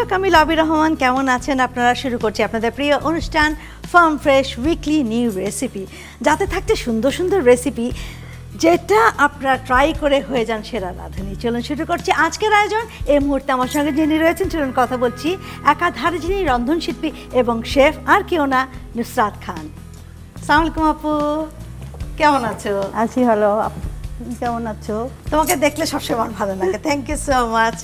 আমি লাবি রহমান, কেমন আছেন আপনারা? শুরু করছি আপনাদের প্রিয় অনুষ্ঠান farm fresh weekly new recipe, যাতে থাকতে সুন্দর সুন্দর রেসিপি যেটা আপনারা ট্রাই করে হয়ে যান সেরা রাঁধুনি। চলুন শুরু করছি আজকের আয়োজন। এই মুহূর্তে আমার সঙ্গে যিনি রয়েছেন, চলুন কথা বলছি একাধারে যিনি রন্ধনশিল্পী এবং শেফ, আর কেউ না, নুসরাত খান। আসসালামু আলাইকুম আপু, কেমন আছো? আছি ভালো, কেমন আছো? তোমাকে দেখলে সবসময় আমার ভালো লাগে। Thank you so much.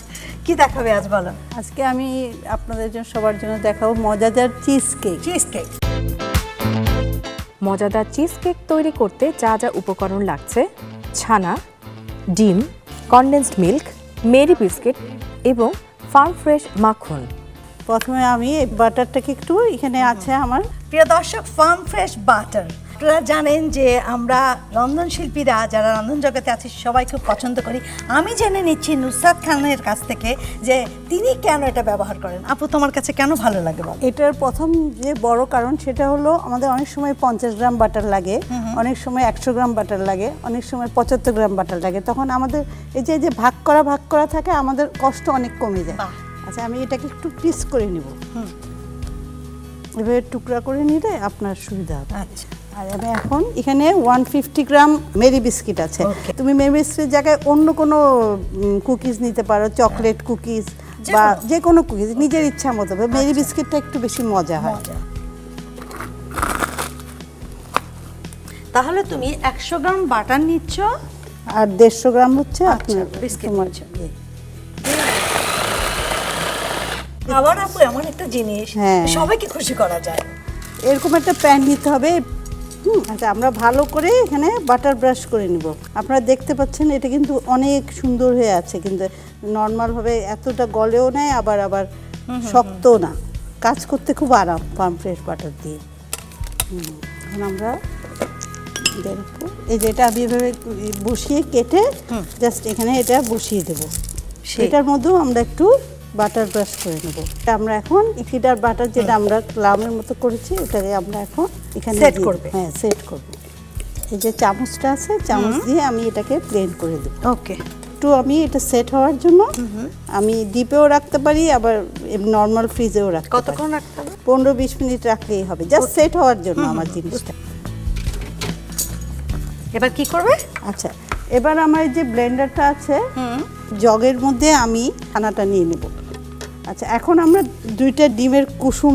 কি দেখাবে আজ বলো? আজকে আমি আপনাদের জন্য সবার জন্য দেখাবো মজাদার চিজ কেক। মজাদার চিজ কেক তৈরি করতে যা যা উপকরণ লাগছে: ছানা, ডিম, কনডেন্সড মিল্ক, মেরি বিস্কিট এবং ফার্ম ফ্রেশ মাখন। প্রথমে আমি এই বাটারটাকে একটু, এখানে আছে আমার প্রিয় দর্শক, ফার্ম ফ্রেশ বাটার। আপনারা জানেন যে আমরা রন্ধনশিল্পীরা যারা রন্ধন জগতে আছি সবাই খুব পছন্দ করি। আমি জেনে নিচ্ছি নুসরাত খানের কাছ থেকে যে তিনি কেন এটা ব্যবহার করেন। আপু, তোমার কাছে কেন ভালো লাগে? এটার প্রথম যে বড় কারণ সেটা হলো আমাদের অনেক সময় 50 গ্রাম বাটার লাগে, অনেক সময় 100 গ্রাম বাটার লাগে, অনেক সময় 75 গ্রাম বাটার লাগে। তখন আমাদের এই যে ভাগ করা থাকে, আমাদের কষ্ট অনেক কমে যায়। আচ্ছা, আমি এটাকে একটু পিস করে নিব। এভাবে টুকরা করে নিলে আপনার সুবিধা হবে। আচ্ছা, আর আমি এখন এখানে 150 গ্রাম মেরি বিস্কিট আছে। তুমি মেরি বিস্কিটের জায়গায় অন্য কোনো কুকিজ নিতে পারো, চকলেট কুকিজ বা যে কোনো কুকিজ, নিজের ইচ্ছা মতো। মেরি বিস্কিটটা একটু বেশি মজা হয়। তাহলে তুমি 100 গ্রাম বাটার নিচ্ছ আর 150 গ্রাম হচ্ছে আপনার বিস্কিট। আবার আপু, এমন একটা জিনিস সবাইকে খুশি করা যায়, এরকম একটা প্যান নিতে হবে। আচ্ছা, আমরা ভালো করে এখানে বাটার ব্রাশ করে নিব। আপনারা দেখতে পাচ্ছেন এটা কিন্তু অনেক সুন্দর হয়ে আছে, কিন্তু নর্মালভাবে এতটা গলেও নেয়, আবার শক্তও না। কাজ করতে খুব আরাম ফার্ম ফ্রেশ বাটার দিয়ে। এখন আমরা এই যে এটা আমি এভাবে বসিয়ে কেটে জাস্ট এখানে এটা বসিয়ে দেব। সেটার মধ্যেও আমরা একটু বাটার ব্রাশ করে নেব। আমরা এখন ফিডার বাটার যেটা আমরা লামের মতো করেছি, এটাকে আমরা এখন এখানে সেট করব। হ্যাঁ, সেট করব। এই যে চামচটা আছে, চামচ দিয়ে আমি এটাকে প্লেন করে দেব। ওকে, একটু আমি এটা সেট হওয়ার জন্য আমি ডিপেও রাখতে পারি, আবার নর্মাল ফ্রিজেও রাখতে পারি। কতক্ষণ রাখতে হবে? 15-20 মিনিট রাখলেই হবে, জাস্ট সেট হওয়ার জন্য আমার জিনিসটা। এবার কি করবে? আচ্ছা, এবার আমার যে ব্লেন্ডারটা আছে, জগের মধ্যে আমি ছানাটা নিয়ে নেব। আচ্ছা, এখন আমরা 2টা ডিমের কুসুম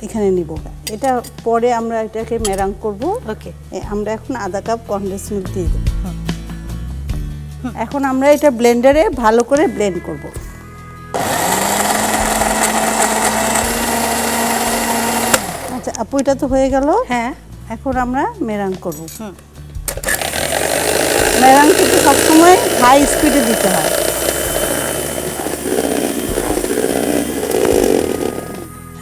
এখানে নিব। এটা পরে আমরা এটাকে মেরাং করব। ওকে, আমরা এখন আধা কাপ কনডেন্স মিল্ক দিয়ে দেব। এখন আমরা এটা ব্লেন্ডারে ভালো করে ব্লেন্ড করব। আচ্ছা আপু, এটা তো হয়ে গেল। হ্যাঁ, এখন আমরা মেরাং করব। মেরাং কিন্তু সবসময় হাই স্পিডে দিতে হয়।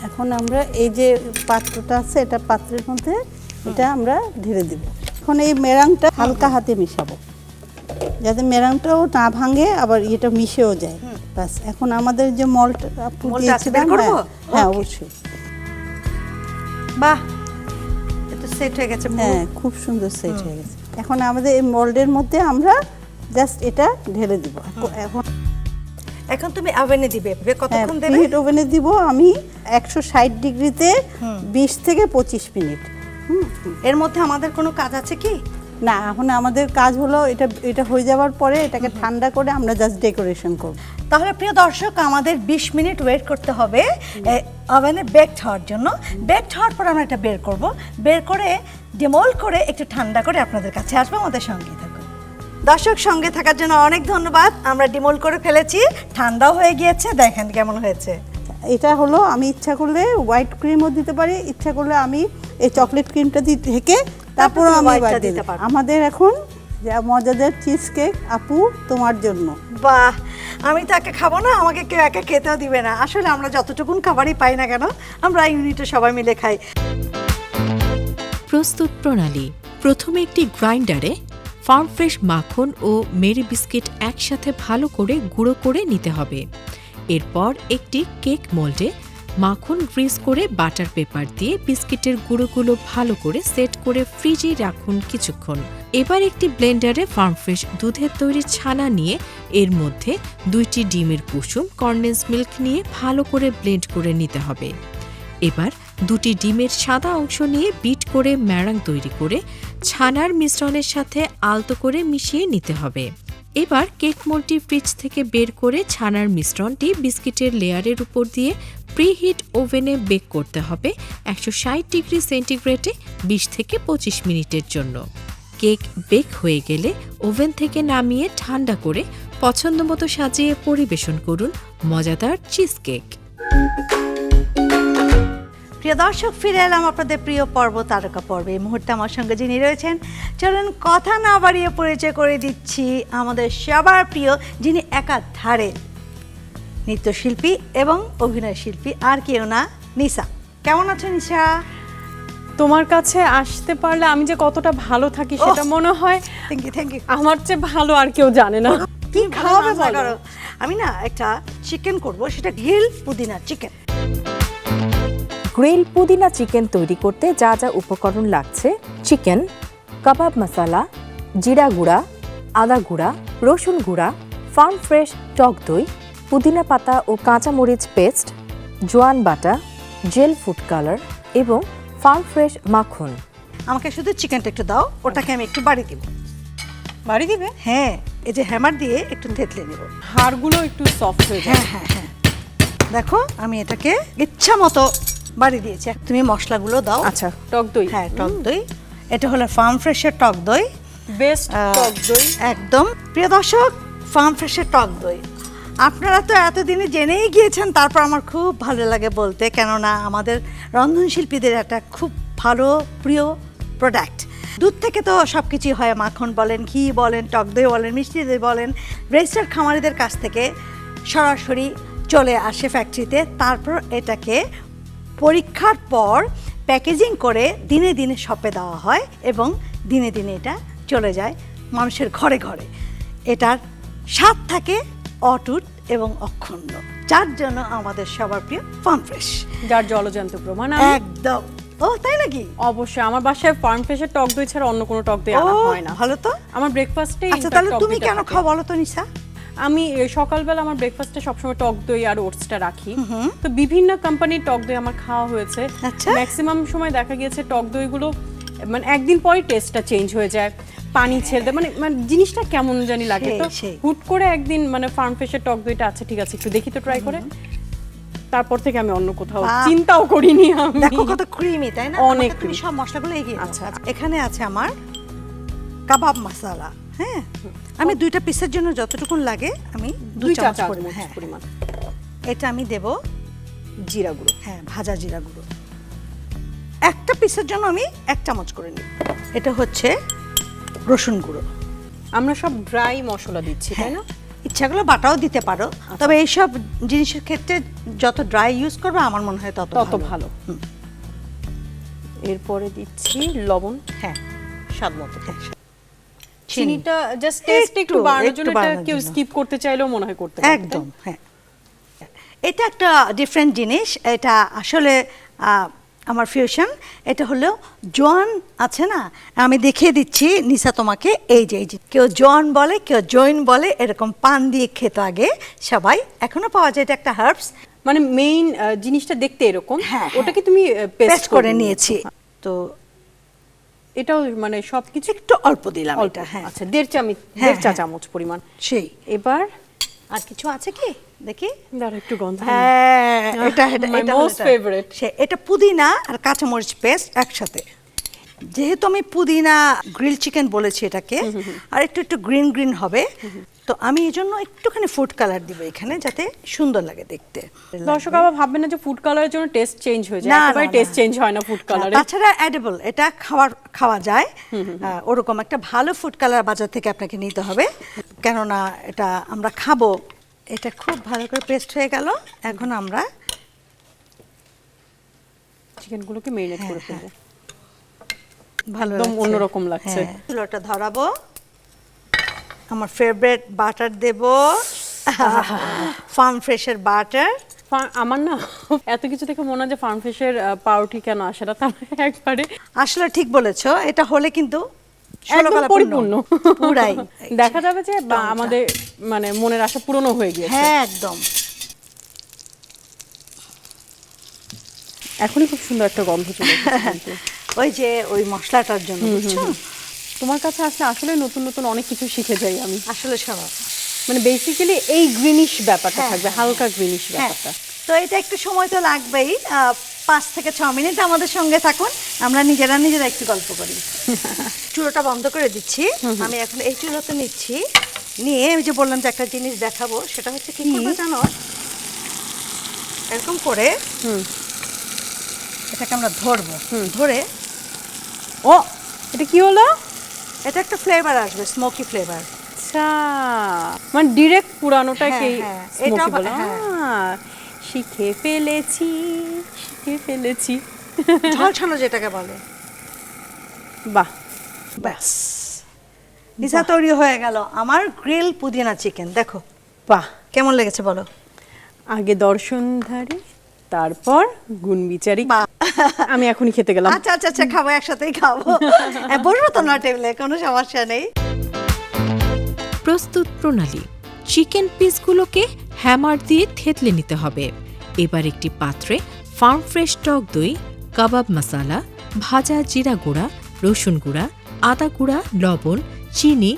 এখন আমরা এই যে পাত্রটা আছে, এটা পাত্রের মধ্যে এটা আমরা ঢেলে দিব। এখন এই মেরাংটা হালকা হাতে মিশাবো, যাতে মেরাংটাও না ভাঙে, আবার এটা মিশেও যায়। ব্যাস, এখন আমাদের যে মলটা দিয়েছিলাম, হ্যাঁ অবশ্যই। বাহ, এটা সেট হয়ে গেছে। হ্যাঁ, খুব সুন্দর সেট হয়ে গেছে। এখন আমাদের এই মোল্ডের মধ্যে আমরা জাস্ট এটা ঢেলে দিব। এখন তুমি ওভেনে দিবে? কতক্ষণ দেবে? হিট ওভেনে দিব আমি 160 ডিগ্রিতে 20 থেকে 25 মিনিট। এর মধ্যে আমাদের কোনো কাজ আছে কি? না, এখন আমাদের কাজ হলো এটা হয়ে যাওয়ার পরে এটাকে ঠান্ডা করে আমরা জাস্ট ডেকোরেশন করব। তাহলে প্রিয় দর্শক, আমাদের 20 মিনিট ওয়েট করতে হবে ওভেনে বেকড হওয়ার জন্য। বেকড হওয়ার পর আমরা এটা বের করব। বের করে ডিমোল্ড করে একটু ঠান্ডা করে আপনাদের কাছে আসবো। আমাদের সঙ্গেই থাকুন। দর্শক, সঙ্গে থাকার জন্য অনেক ধন্যবাদ। আমরা ডিমোল্ড করে ফেলেছি, ঠান্ডাও হয়ে গিয়েছে। দেখেন কেমন হয়েছে। এটা হলো, আমি ইচ্ছা করলে হোয়াইট ক্রিমও দিতে পারি, ইচ্ছা করলে আমি এই চকলেট ক্রিমটা দিয়ে ঢেকে তারপর আমি দিতে পারি। আমাদের এখন মজাদার চিজ কেক আপু তোমার জন্য। বাহ, আমি তো একা খাবো না, আমাকে কেউ একা খেতেও দিবে না। আসলে আমরা যতটুকুন খাবারই পাই না কেন, আমরা ইউনিটে সবাই মিলে খাই। প্রস্তুত প্রণালী: প্রথমে একটি গ্রাইন্ডারে ফার্ম ফ্রেশ মাখন ও মেরি বিস্কিট একসাথে ভালো করে গুঁড়ো করে নিতে হবে। এরপর একটি কেক মোল্ডে মাখন গ্রিস করে বাটার পেপার দিয়ে বিস্কিটের গুঁড়োগুলো ভালো করে সেট করে ফ্রিজে রাখুন কিছুক্ষণ। এবার একটি ব্লেন্ডারে ফার্ম ফ্রেশ দুধের তৈরি ছানা নিয়ে এর মধ্যে 2টি ডিমের কুসুম কনডেন্স মিল্ক নিয়ে ভালো করে ব্লেন্ড করে নিতে হবে। এবার 2টি ডিমের সাদা অংশ নিয়ে বিট করে ম্যারাং তৈরি করে ছানার মিশ্রণের সাথে আলতো করে মিশিয়ে নিতে হবে। এবার কেক মোল্ডটি ফ্রিজ থেকে বের করে ছানার মিশ্রণটি বিস্কিটের লেয়ারের উপর দিয়ে প্রিহিট ওভেনে বেক করতে হবে 160 ডিগ্রি সেন্টিগ্রেডে 20 থেকে 25 মিনিটের জন্য। কেক বেক হয়ে গেলে ওভেন থেকে নামিয়ে ঠান্ডা করে পছন্দমতো সাজিয়ে পরিবেশন করুন মজাদার চিজ কেক। প্রিয় দর্শক, ফিরে এলাম আপনাদের প্রিয় পর্ব তারকা পর্বে। এই মুহূর্তে আমার সঙ্গে যিনি রয়েছেন, চলুন কথা না বাড়িয়ে পরিচয় করে দিচ্ছি আমাদের সবার প্রিয়, যিনি একাধারে নৃত্যশিল্পী এবং অভিনয় শিল্পী, আর কেউ না, নিশা। কেমন আছো নিশা? তোমার কাছে আসতে পারলে আমি যে কতটা ভালো থাকি সেটা মনে হয় থ্যাংক ইউ। আমার চেয়ে ভালো আর কেউ জানে না। কি খাওয়াবে বলো? আমি না একটা চিকেন করব, সেটা গ্রিল পুদিনা চিকেন। গ্রিল পুদিনা চিকেন তৈরি করতে যা যা উপকরণ লাগছে: চিকেন, কাবাব মশলা, জিরা গুঁড়া, আদা গুঁড়া, রসুন গুঁড়া, ফার্ম ফ্রেশ টক দই, পুদিনা পাতা ও কাঁচামরিচ পেস্ট, জোয়ান বাটা, জেল ফুড কালার এবং ফার্ম ফ্রেশ মাখন। আমাকে শুধু চিকেনটা একটু দাও, ওটাকে আমি একটু বাড়ি দিব। বাড়ি দিবে? হ্যাঁ, এই যে হ্যামার দিয়ে একটু থেতলে নেব, হাড়গুলো একটু সফট হয়ে যায়। হ্যাঁ। দেখো, আমি এটাকে ইচ্ছা মতো বাড়ি দিয়েছি। তুমি মশলাগুলো দাও। আচ্ছা, টক দই। হ্যাঁ, টক দই। এটা হলো ফার্ম ফ্রেশের টক দই, বেস্ট টক দই একদম। প্রিয় দর্শক, ফার্ম ফ্রেশের টক দই আপনারা তো এতদিনে জেনেই গিয়েছেন, তারপর আমার খুব ভালো লাগে বলতে, কেননা আমাদের রন্ধনশিল্পীদের একটা খুব ভালো প্রিয় প্রোডাক্ট। দুধ থেকে তো সব কিছুই হয়, মাখন বলেন, ঘি বলেন, টক দই বলেন, মিষ্টি দই বলেন, রেজিস্টার্ড খামারিদের কাছ থেকে সরাসরি চলে আসে ফ্যাক্টরিতে। তারপর এটাকে পরীক্ষার পর প্যাকেজিং করে দিনে দিনে শপে দেওয়া হয় এবং দিনে দিনে এটা চলে যায় মানুষের ঘরে ঘরে। এটার স্বাদ থাকে অটুট এবং অক্ষুণ্ণ, যার জন্য আমাদের সবার প্রিয় ফার্ম ফ্রেশ, যার জলজান্ত প্রমাণ। একদম। ও তাই নাকি? অবশ্যই আমার বাসায় ফার্ম ফ্রেশের টক দই ছাড়া অন্য কোনো টক দই আনা হয় না। ভালো তো। আমার ব্রেকফাস্টে আচ্ছা, তাহলে তুমি কেন খাও বলো তো নিশা? আমি সকালবেলা আমার ব্রেকফাস্টে সবসময় টক দই আর ওটসটা রাখি। তো বিভিন্ন কোম্পানির টক দই আমার খাওয়া হয়েছে। আচ্ছা। ম্যাক্সিমাম সময় দেখা গিয়েছে টক দইগুলো মানে একদিন পরে টেস্টটা চেঞ্জ হয়ে যায়, পানি ছেড়ে দেয়, মানে জিনিসটা কেমন জানি লাগে। তো হুট করে একদিন মানে ফার্ম ফ্রেশের টক দইটা আছে, ঠিক আছে একটু দেখি তো ট্রাই করে, তারপর থেকে আমি অন্য কোথাও চিন্তাও করিনি। আমি দেখো কত ক্রিমি, তাই না? অনেক তুমি সব মশলাগুলো এগিয়ে। আচ্ছা, এখানে আছে আমার কাবাব মশলা। হ্যাঁ, আমি 2টা পিসের জন্য যতটুকু লাগে আমি 2 চামচ পরিমাণ। এটা আমি দেব জিরা গুঁড়ো। হ্যাঁ, ভাজা জিরা গুঁড়ো। একটা পিসের জন্য আমি 1 চামচ করে নিই। এটা হচ্ছে রসুন গুঁড়ো। আমরা সব ড্রাই মশলা দিচ্ছি, তাই না? ইচ্ছাগুলো বাটাও দিতে পারো, তবে এইসব জিনিসের ক্ষেত্রে যত ড্রাই ইউজ করবে আমার মনে হয় তত ভালো। এরপরে দিচ্ছি লবণ। হ্যাঁ, স্বাদ মতো। চিনিটা জাস্ট টেস্ট একটু বাড়ানোর জন্য, এটা কেউ স্কিপ করতে চাইলেও মনে হয় করতে পারে। একদম, হ্যাঁ। এটা একটা ডিফারেন্ট জিনিস। এটা আসলে আমার ফিউশন। এটা হলো জোয়ান আছে না, আমি দেখিয়ে দিচ্ছি নিশা তোমাকে। এই যে কেউ জোয়ান বলে, কেউ জৈন বলে, এরকম পান দিয়ে খেত আগে সবাই, এখনো পাওয়া যায়। এটা একটা হার্বস, মানে মেইন জিনিসটা দেখতে এরকম। হ্যাঁ, ওটাকে তুমি পেস্ট করে নিয়েছি। তো এটাও মানে সবকিছু একটু অল্প দিলাম এটা। হ্যাঁ, আচ্ছা, 1.5 চা চামচ পরিমাণ। সেই। এবার আর কিছু আছে কি দেখি? দাঁড়া, একটু গন্ধ। হ্যাঁ, এটা মোস্ট ফেভারিট। এটা পুদিনা আর কাঁচামরিচ পেস্ট একসাথে। যেহেতু আমি পুদিনা গ্রিল চিকেন বলেছি এটাকে, আর একটু গ্রিন গ্রিন হবে, তো আমি এই জন্য একটুখানি ফুড কালার দিব এখানে, যাতে সুন্দর লাগে দেখতে। দর্শক আবার ভাববেন না যে ফুড কালারের জন্য টেস্ট চেঞ্জ হয়ে যায়। একেবারে টেস্ট চেঞ্জ হয় না ফুড কালারে। তাছাড়া এডিবল, এটা খাওয়া যায়। ওরকম একটা ভালো ফুড কালার বাজার থেকে আপনাকে নিতে হবে, কেননা এটা আমরা খাবো। এটা খুব ভালো করে পেস্ট হয়ে গেল। এখন আমরা চিকেনগুলোকে মেরিনেট করে ফেলবো। ভালো, একদম অন্যরকম লাগছে। চুলোটা ধরাবো, আমার ফেভারিট বাটার দেব, ফার্ম ফ্রেশের বাটার। আমার না এত কিছু দেখে মনে হয় যে ফার্ম ফ্রেশের পাউরুটি কেন আসে না, তার একবারে। আসলে ঠিক বলেছো, এটা হলে কিন্তু একদম পরিপূর্ণ পুরাই দেখা যাবে যে আমাদের মানে মনের আশা পূরণও হয়ে গিয়েছে। হ্যাঁ একদম। এখনই খুব সুন্দর একটা গন্ধ চলে এসেছে কিন্তু। ওই যে ওই মশলাটার জন্য, বুঝছো? তোমার কাছে আসলে আসলে নতুন নতুন অনেক কিছু শিখে যাই আমি আসলে সবার মানে বেসিক্যালি এই গ্রিনিশ ব্যাপারটা থাকবে, হালকা গ্রিনিশ ব্যাপারটা। তো এটা একটু সময় তো লাগবেই, 5 থেকে 6 মিনিট আমাদের সঙ্গে থাকুন, আমরা নিজেরা একটু গল্প করি। চুলোটা বন্ধ করে দিচ্ছি, আমি এখন এই চুলোতে নিচ্ছি, নিয়ে আমি যে বললাম যে একটা জিনিস দেখাবো, সেটা হচ্ছে কি করবো জানো, এরকম করে এটাকে আমরা ধরবো, ধরে ও এটা কি হলো? এটা একটা ফ্লেভার আসবে, স্মোকি ফ্লেভার। আচ্ছা মানে ডিরেক্ট পুরানোটাকে এটা স্মোকি বলে। শিখে ফেলেছি, শিখে ফেলেছি। ঝলসানো যেটাকে বলে। বাহ, ব্যাস নিশা তৈরি হয়ে গেল আমার গ্রিল পুদিনা চিকেন। দেখো বাহ কেমন লেগেছে বলো? আগে দর্শনধারী তারপর গুণ বিচারি। আমি এখনই খেতে গেলাম। আচ্ছা আচ্ছা আচ্ছা, খাবো, একসাথেই খাবো। বসবো তো না টেবিলে, কোনো সমস্যা নেই। প্রস্তুত প্রণালী: চিকেন পিসগুলোকে হ্যামার দিয়ে থেতলে নিতে হবে। এবার একটি পাত্রে ফার্ম ফ্রেশ টক দই, কাবাব মশলা, ভাজা জিরা গুঁড়া, রসুন গুঁড়া, আদা গুঁড়া, লবণ, চিনি,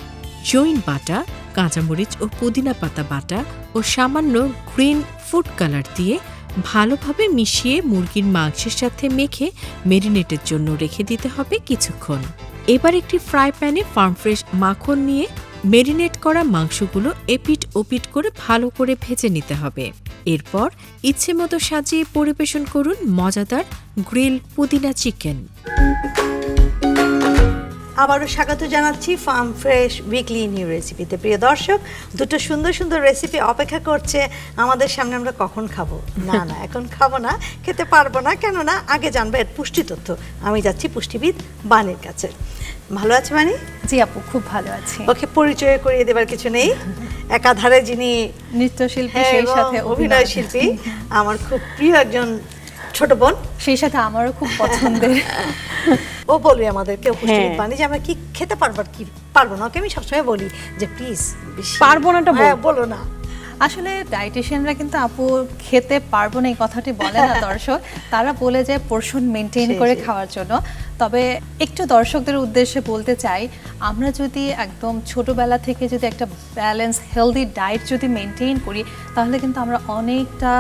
জৈন বাটা, কাঁচামরিচ ও পুদিনা পাতা বাটা ও সামান্য গ্রিন ফুড কালার দিয়ে ভালোভাবে মিশিয়ে মুরগির মাংসের সাথে মেখে মেরিনেটের জন্য রেখে দিতে হবে কিছুক্ষণ। এবার একটি ফ্রাই প্যানে ফার্ম ফ্রেশ মাখন নিয়ে মেরিনেট করা মাংসগুলো এপিট ওপিট করে ভালো করে ভেজে নিতে হবে। এরপর ইচ্ছেমতো সাজিয়ে পরিবেশন করুন মজাদার গ্রিল পুদিনা চিকেন। আবারও স্বাগত জানাচ্ছি ফার্ম ফ্রেশ উইকলি নিউ রেসিপিতে। প্রিয় দর্শক, দুটো সুন্দর সুন্দর রেসিপি অপেক্ষা করছে আমাদের সামনে। আমরা কখন খাবো? না না, এখন খাবো না, খেতে পারবো না, কেননা আগে জানবো এর পুষ্টি তথ্য। আমি যাচ্ছি পুষ্টিবিদ বাণীর কাছে। ভালো আছে বাণী? জি আপু, খুব ভালো আছি। ওকে পরিচয় করিয়ে দেবার কিছু নেই, একাধারে যিনি নৃত্যশিল্পী, সেই সাথে অভিনয় শিল্পী, আমার খুব প্রিয় একজন ছোট বোন, সেই সাথে আমারও খুব পছন্দের। ও বলবে আমাদেরকে পুষ্টিবিদ বাণী যে আমরা কি খেতে পারবো আর কি পারবো না। ওকে আমি সবসময় বলি যে প্লিজ পারবো নাটা বলো না। আসলে ডায়েটিশিয়ানরা কিন্তু আপু খেতে পারবো না এই কথাটি বলে না দর্শক, তারা বলে যে পোর্শন মেনটেন করে খাওয়ার জন্য। তবে একটু দর্শকদের উদ্দেশ্যে বলতে চাই, আমরা যদি একদম ছোটবেলা থেকে যদি একটা ব্যালেন্স হেলদি ডায়েট যদি মেনটেন করি, তাহলে কিন্তু আমরা অনেকটা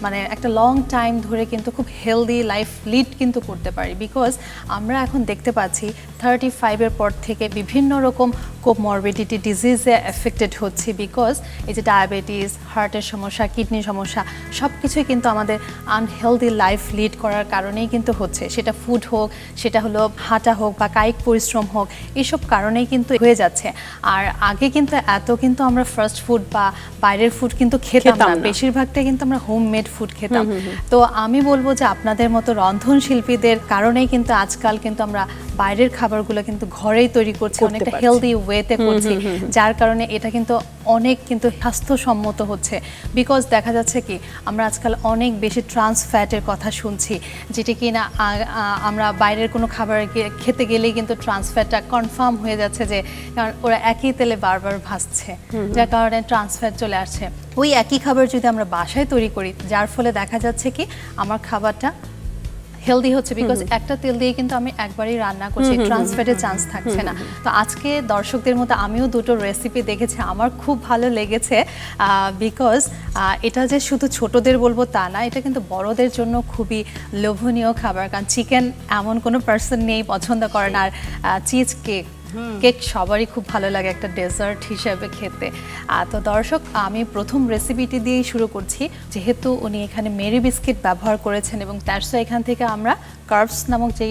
মানে একটা লং টাইম ধরে কিন্তু খুব হেলদি লাইফ লিড কিন্তু করতে পারি। বিকজ আমরা এখন দেখতে পাচ্ছি 35-এর পর থেকে বিভিন্ন রকম কোমরবিডিটি ডিজিজে এফেক্টেড হচ্ছে। বিকজ এই যে ডায়াবেটিস, হার্টের সমস্যা, কিডনি সমস্যা, সব কিছুই কিন্তু আমাদের আনহেলদি লাইফ লিড করার কারণেই কিন্তু হচ্ছে। সেটা ফুড হোক, সেটা হলো হাঁটা হোক বা কায়িক পরিশ্রম হোক, এইসব কারণেই কিন্তু হয়ে যাচ্ছে। আর আগে কিন্তু কিন্তু আমরা ফাস্ট ফুড বা বাইরের ফুড কিন্তু খেতাম না, বেশিরভাগটাই কিন্তু আমরা হোমমেড ফুড খেতাম। তো আমি বলবো যে আপনাদের মতো রন্ধন শিল্পীদের কারণেই কিন্তু আজকাল কিন্তু আমরা বাইরের খাবারগুলো কিন্তু ঘরেই তৈরি করছি, অনেকটা হেলদি ওয়েতে করছি, যার কারণে এটা কিন্তু অনেক কিন্তু স্বাস্থ্যসম্মত হচ্ছে। বিকজ দেখা যাচ্ছে কি আমরা আজকাল অনেক বেশি ট্রান্স ফ্যাটের কথা শুনছি, যেটি কি না আমরা বাইরের কোনো খাবার খেতে গেলেই কিন্তু ট্রান্স ফ্যাটটা কনফার্ম হয়ে যাচ্ছে, যে কারণ ওরা একই তেলে বারবার ভাজছে, যার কারণে ট্রান্স ফ্যাট চলে আসছে। ওই একই খাবার যদি আমরা বাসায় তৈরি করি, যার ফলে দেখা যাচ্ছে কি আমার খাবারটা হেলদি হচ্ছে, বিকজ একটা তেল দিয়ে কিন্তু আমি একবারই রান্না করছি, ট্রান্স ফ্যাটের চান্স থাকছে না। তো আজকে দর্শকদের মতো আমিও দুটো রেসিপি দেখেছি, আমার খুব ভালো লেগেছে। বিকজ এটা যে শুধু ছোটদের বলবো তা না, এটা কিন্তু বড়দের জন্য খুবই লোভনীয় খাবার। কারণ চিকেন এমন কোনো পার্সন নেই পছন্দ করে না। আর চিজ কেক সবারই খুব ভালো লাগে একটা ডেজার্ট হিসেবে খেতে। তো দর্শক, আমি প্রথম রেসিপিটি দিয়েই শুরু করছি, যেহেতু উনি এখানে মেরি বিস্কিট ব্যবহার করেছেন এবং তার সাথে এখান থেকে আমরা কার্বস নামক যে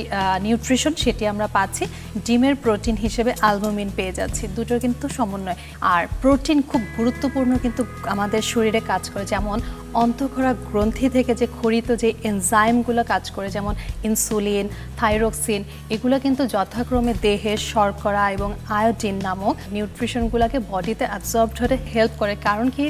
নিউট্রিশন সেটি আমরা পাচ্ছি, ডিমের প্রোটিন হিসেবে অ্যালবুমিন পেয়ে যাচ্ছি, দুটোর কিন্তু সমন্বয়। আর প্রোটিন খুব গুরুত্বপূর্ণ কিন্তু আমাদের শরীরে কাজ করে, যেমন অন্তঃক্ষরা গ্রন্থি থেকে যে খরিত যে এনজাইমগুলো কাজ করে, যেমন ইনসুলিন, থাইরক্সিন, এগুলো কিন্তু যথাক্রমে দেহে শর্করা এবং আয়োডিন নামক নিউট্রিশনগুলোকে বডিতে অ্যাবজর্বড হতে হেল্প করে। কারণ কি,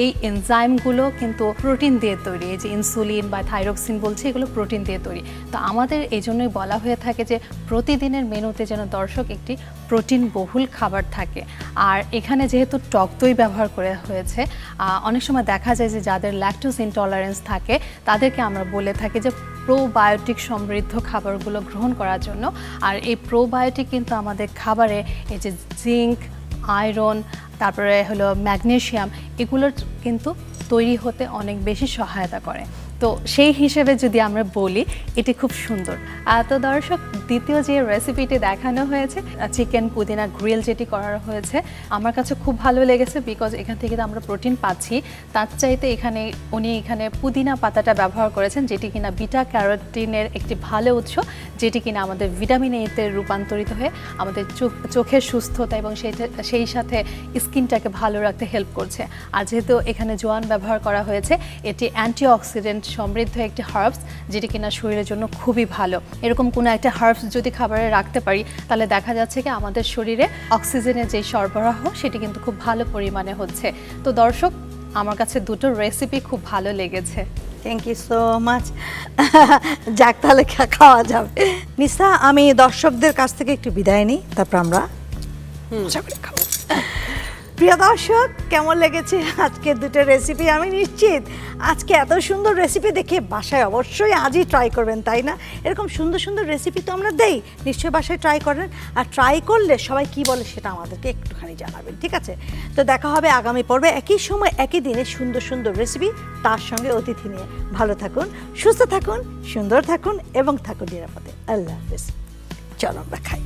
এই এনজাইমগুলো কিন্তু প্রোটিন দিয়ে তৈরি। এই যে ইনসুলিন বা থাইরক্সিন বলছে, এগুলো প্রোটিন দিয়ে তৈরি। তো আমাদের এই জন্যই বলা হয়ে থাকে যে প্রতিদিনের মেনুতে যেন দর্শক একটি প্রোটিন বহুল খাবার থাকে। আর এখানে যেহেতু টক দই ব্যবহার করা হয়েছে, অনেক সময় দেখা যায় যে যাদের ল্যাকটোজ ইনটলারেন্স থাকে তাদেরকে আমরা বলে থাকি যে প্রোবায়োটিক সমৃদ্ধ খাবারগুলো গ্রহণ করার জন্য। আর এই প্রোবায়োটিক কিন্তু আমাদের খাবারে এই যে জিঙ্ক, আয়রন, তারপরে হলো ম্যাগনেশিয়াম, এগুলোর কিন্তু তৈরি হতে অনেক বেশি সহায়তা করে। তো সেই হিসেবে যদি আমরা বলি, এটি খুব সুন্দর। তো দর্শক, দ্বিতীয় যে রেসিপিটি দেখানো হয়েছে, চিকেন পুদিনা গ্রিল যেটি করা হয়েছে, আমার কাছে খুব ভালো লেগেছে। বিকজ এখান থেকে তো আমরা প্রোটিন পাচ্ছি, তার চাইতে উনি এখানে পুদিনা পাতাটা ব্যবহার করেছেন, যেটি কিনা বিটা ক্যারোটিনের একটি ভালো উৎস, যেটি কিনা আমাদের ভিটামিন এতে রূপান্তরিত হয়ে আমাদের চোখের সুস্থতা এবং সেই সাথে স্কিনটাকে ভালো রাখতে হেল্প করছে। আর যেহেতু এখানে জোয়ান ব্যবহার করা হয়েছে, এটি অ্যান্টিঅক্সিডেন্ট সমৃদ্ধ একটি হার্বস, যেটি কিনা শরীরের জন্য খুবই ভালো। এরকম কোনো একটা হার্বস যদি খাবারে রাখতে পারি, তাহলে দেখা যাচ্ছে কি আমাদের শরীরে অক্সিজেনের যে সরবরাহ, সেটি কিন্তু খুব ভালো পরিমাণে হচ্ছে। তো দর্শক, আমার কাছে দুটো রেসিপি খুব ভালো লেগেছে। Thank you so much. যাক, তাহলে খাওয়া যাবে। নিসা, আমি দর্শকদের কাছ থেকে একটু বিদায় নিই, তারপর আমরা খাবো। প্রিয় দর্শক, কেমন লেগেছে আজকের দুটো রেসিপি? আমি নিশ্চিত আজকে এত সুন্দর রেসিপি দেখে বাসায় অবশ্যই আজই ট্রাই করবেন, তাই না? এরকম সুন্দর সুন্দর রেসিপি তো আমরা দেই, নিশ্চয়ই বাসায় ট্রাই করেন। আর ট্রাই করলে সবাই কি বলে সেটা আমাদেরকে একটুখানি জানাবেন, ঠিক আছে? তো দেখা হবে আগামী পর্বে, একই সময় একই দিনে সুন্দর সুন্দর রেসিপি, তার সঙ্গে অতিথি নিয়ে। ভালো থাকুন, সুস্থ থাকুন, সুন্দর থাকুন এবং থাকুন নিরাপদে। আল্লাহ হাফেজ। চলো আমরা খাই।